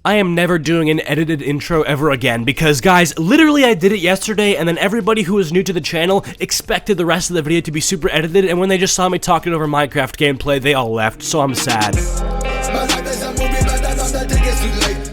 I am never doing an edited intro ever again because, guys, literally I did it yesterday and then everybody who was new to the channel expected the rest of the video to be super edited, and when they just saw me talking over Minecraft gameplay, they all left, so I'm sad.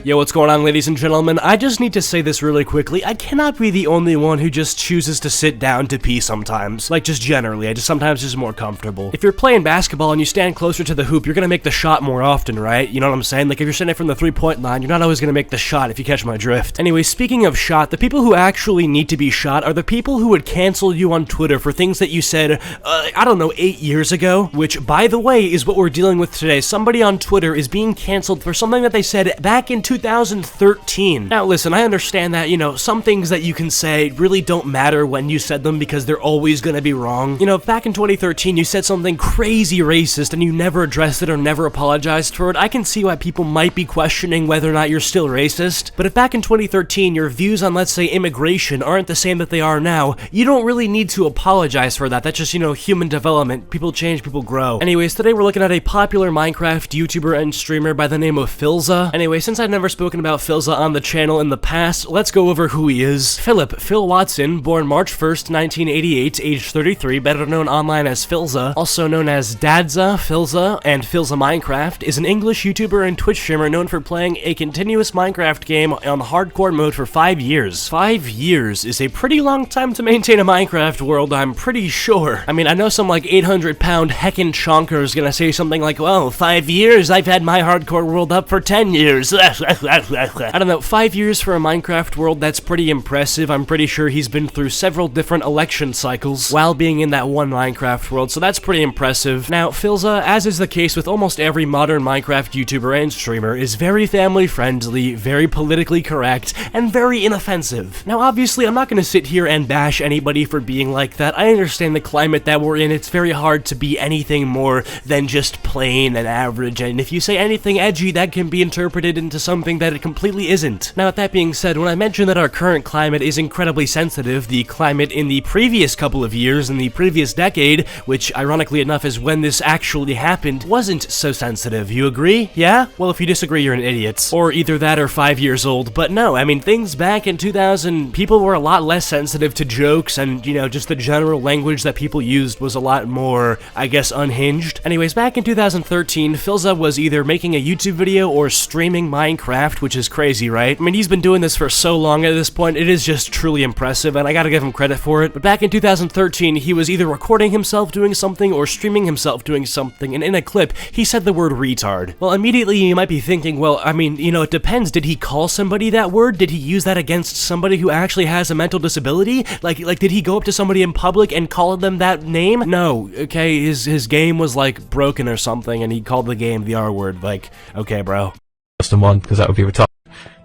Yo, what's going on, ladies and gentlemen? I just need to say this really quickly. I cannot be the only one who just chooses to sit down to pee sometimes. Like, just generally. I just sometimes is more comfortable. If you're playing basketball and you stand closer to the hoop, you're gonna make the shot more often, right? You know what I'm saying? Like, if you're standing from the three-point line, you're not always gonna make the shot, if you catch my drift. Anyway, speaking of shot, the people who actually need to be shot are the people who would cancel you on Twitter for things that you said, I don't know, 8 years ago, which, by the way, is what we're dealing with today. Somebody on Twitter is being canceled for something that they said back in 2013. Now listen, I understand that, you know, some things that you can say really don't matter when you said them because they're always gonna be wrong. You know, back in 2013 you said something crazy racist and you never addressed it or never apologized for it. I can see why people might be questioning whether or not you're still racist, but if back in 2013 your views on, let's say, immigration aren't the same that they are now, you don't really need to apologize for that. That's just, you know, human development. People change, people grow. Anyways, today we're looking at a popular Minecraft YouTuber and streamer by the name of Philza. Anyway, since I've never spoken about Philza on the channel in the past, let's go over who he is. Phil Watson, born March 1st, 1988, age 33, better known online as Philza, also known as Dadza, Philza, and Philza Minecraft, is an English YouTuber and Twitch streamer known for playing a continuous Minecraft game on hardcore mode for 5 years. 5 years is a pretty long time to maintain a Minecraft world, I'm pretty sure. I mean, I know some like 800-pound heckin' chonker is gonna say something like, well, 5 years, I've had my hardcore world up for 10 years. I don't know, 5 years for a Minecraft world, that's pretty impressive. I'm pretty sure he's been through several different election cycles while being in that one Minecraft world, so that's pretty impressive. Now, Philza, as is the case with almost every modern Minecraft YouTuber and streamer, is very family-friendly, very politically correct, and very inoffensive. Now, obviously, I'm not gonna sit here and bash anybody for being like that. I understand the climate that we're in. It's very hard to be anything more than just plain and average, and if you say anything edgy, that can be interpreted into something that it completely isn't. Now, with that being said, when I mention that our current climate is incredibly sensitive, the climate in the previous couple of years, in the previous decade, which ironically enough is when this actually happened, wasn't so sensitive. You agree? Yeah? Well, if you disagree, you're an idiot. Or either that or 5 years old. But no, I mean, things back in 2000, people were a lot less sensitive to jokes, and, you know, just the general language that people used was a lot more, I guess, unhinged. Anyways, back in 2013, Philza was either making a YouTube video or streaming Minecraft, which is crazy, right? I mean, he's been doing this for so long at this point, it is just truly impressive, and I gotta give him credit for it. But back in 2013, he was either recording himself doing something or streaming himself doing something, and in a clip, he said the word retard. Well, immediately you might be thinking, well, I mean, you know, it depends. Did he call somebody that word? Did he use that against somebody who actually has a mental disability? Like, did he go up to somebody in public and call them that name? No, okay, his game was, like, broken or something, and he called the game the R word. Like, okay, bro. Custom one, because that would be retarded.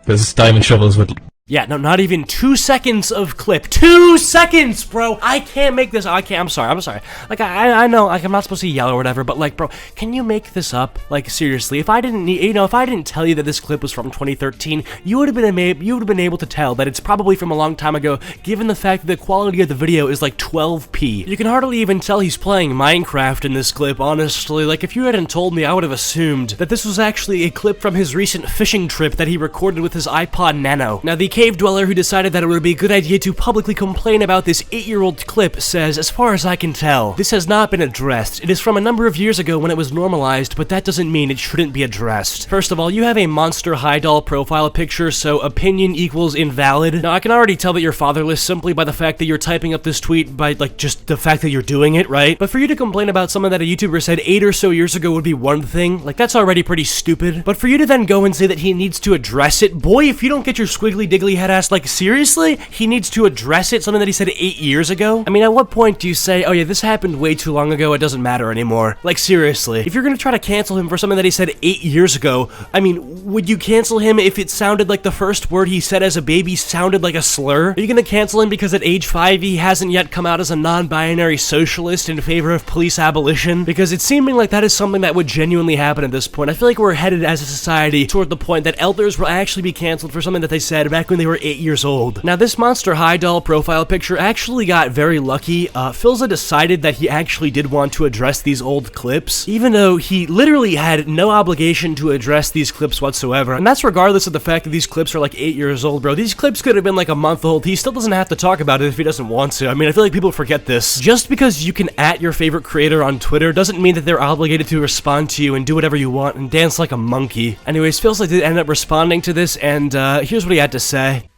Because diamond shovels would... Yeah, no, not even 2 seconds of clip. 2 seconds, bro! I can't make this. I'm sorry. Like, I know, like, I'm not supposed to yell or whatever, but, like, bro, can you make this up? Like, seriously, if I didn't need, you know, if I didn't tell you that this clip was from 2013, you would have been able to tell that it's probably from a long time ago, given the fact that the quality of the video is like 12p. You can hardly even tell he's playing Minecraft in this clip, honestly. Like, if you hadn't told me, I would have assumed that this was actually a clip from his recent fishing trip that he recorded with his iPod Nano. Now, the cave dweller who decided that it would be a good idea to publicly complain about this 8-year-old clip says, as far as I can tell, this has not been addressed. It is from a number of years ago when it was normalized, but that doesn't mean it shouldn't be addressed. First of all, you have a Monster High Doll profile picture, so opinion equals invalid. Now, I can already tell that you're fatherless simply by the fact that you're typing up this tweet by, like, just the fact that you're doing it, right? But for you to complain about something that a YouTuber said 8 or so years ago would be one thing, like, that's already pretty stupid. But for you to then go and say that he needs to address it, boy, if you don't get your squiggly diggly head ass, like, seriously? He needs to address it? Something that he said 8 years ago? I mean, at what point do you say, oh yeah, this happened way too long ago, it doesn't matter anymore? Like, seriously. If you're gonna try to cancel him for something that he said 8 years ago, I mean, would you cancel him if it sounded like the first word he said as a baby sounded like a slur? Are you gonna cancel him because at age 5 he hasn't yet come out as a non-binary socialist in favor of police abolition? Because it's seeming like that is something that would genuinely happen at this point. I feel like we're headed as a society toward the point that elders will actually be canceled for something that they said back when they were 8 years old. Now, this Monster High doll profile picture actually got very lucky. Philza decided that he actually did want to address these old clips, even though he literally had no obligation to address these clips whatsoever. And that's regardless of the fact that these clips are like 8 years old, bro. These clips could have been like a month old. He still doesn't have to talk about it if he doesn't want to. I mean, I feel like people forget this. Just because you can @ your favorite creator on Twitter doesn't mean that they're obligated to respond to you and do whatever you want and dance like a monkey. Anyways, Philza did end up responding to this, and here's what he had to say.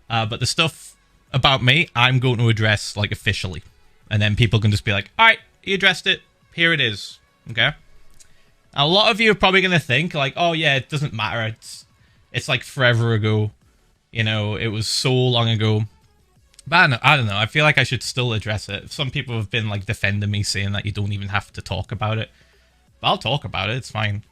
But the stuff about me, I'm going to address, like, officially. And then people can just be like, alright, he addressed it. Here it is. Okay? A lot of you are probably going to think, like, oh yeah, it doesn't matter. It's like forever ago. You know, it was so long ago. But I don't know. I feel like I should still address it. Some people have been, like, defending me, saying that you don't even have to talk about it. But I'll talk about it. It's fine.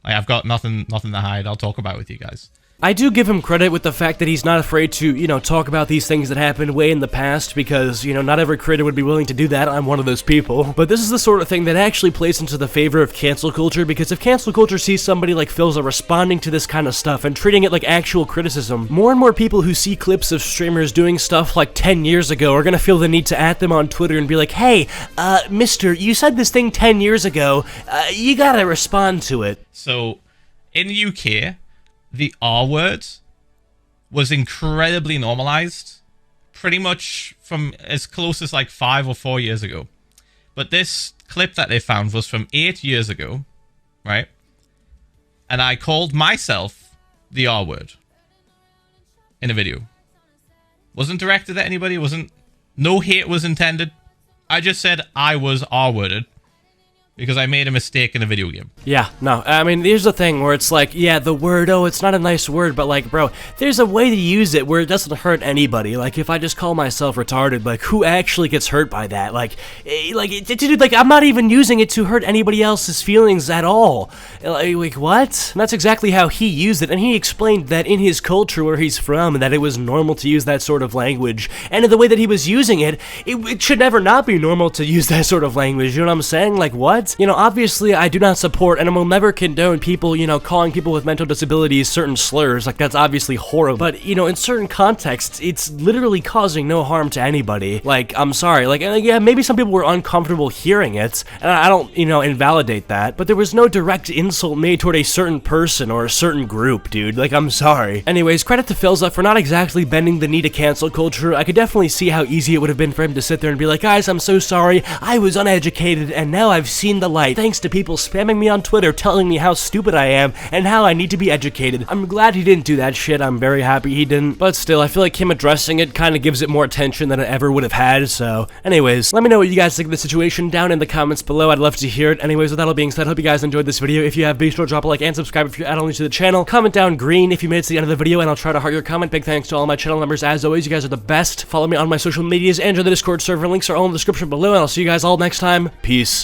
Like, I've got nothing to hide. I'll talk about it with you guys. I do give him credit with the fact that he's not afraid to, you know, talk about these things that happened way in the past, because, you know, not every creator would be willing to do that. I'm one of those people. But this is the sort of thing that actually plays into the favor of cancel culture, because if cancel culture sees somebody like Philza responding to this kind of stuff and treating it like actual criticism, more and more people who see clips of streamers doing stuff like 10 years ago are gonna feel the need to @ them on Twitter and be like, hey, mister, you said this thing 10 years ago, you gotta respond to it. So, in the UK, the R word was incredibly normalized, pretty much from as close as like 5 or 4 years ago. But this clip that they found was from 8 years ago, right? And I called myself the R word in a video. Wasn't directed at anybody, no hate was intended. I just said I was R-worded because I made a mistake in a video game. Yeah, no, I mean, here's the thing where it's like, yeah, the word, oh, it's not a nice word, but like, bro, there's a way to use it where it doesn't hurt anybody. Like, if I just call myself retarded, like, who actually gets hurt by that? Like, dude, like, I'm not even using it to hurt anybody else's feelings at all. Like, what? And that's exactly how he used it, and he explained that in his culture where he's from, that it was normal to use that sort of language, and in the way that he was using it, it should never not be normal to use that sort of language, you know what I'm saying? Like, what? You know, obviously, I do not support, and I will never condone people, you know, calling people with mental disabilities certain slurs. Like, that's obviously horrible. But, you know, in certain contexts, it's literally causing no harm to anybody. Like, I'm sorry. Like, yeah, maybe some people were uncomfortable hearing it, and I don't, you know, invalidate that. But there was no direct insult made toward a certain person or a certain group, dude. Like, I'm sorry. Anyways, credit to Philza for not exactly bending the knee to cancel culture. I could definitely see how easy it would have been for him to sit there and be like, guys, I'm so sorry. I was uneducated, and now I've seen the light thanks to people spamming me on Twitter telling me how stupid I am and how I need to be educated. I'm glad he didn't do that shit. I'm very happy he didn't. But still, I feel like him addressing it kind of gives it more attention than it ever would have had. So anyways, let me know what you guys think of the situation down in the comments below. I'd love to hear it. Anyways, with that all being said, hope you guys enjoyed this video. If you have, be sure to drop a like and subscribe if you're add only to the channel. Comment down green if you made it to the end of the video, and I'll try to heart your comment. Big thanks to all my channel members. As always, you guys are the best. Follow me on my social medias and join the Discord server. Links are all in the description below, and I'll see you guys all next time. Peace.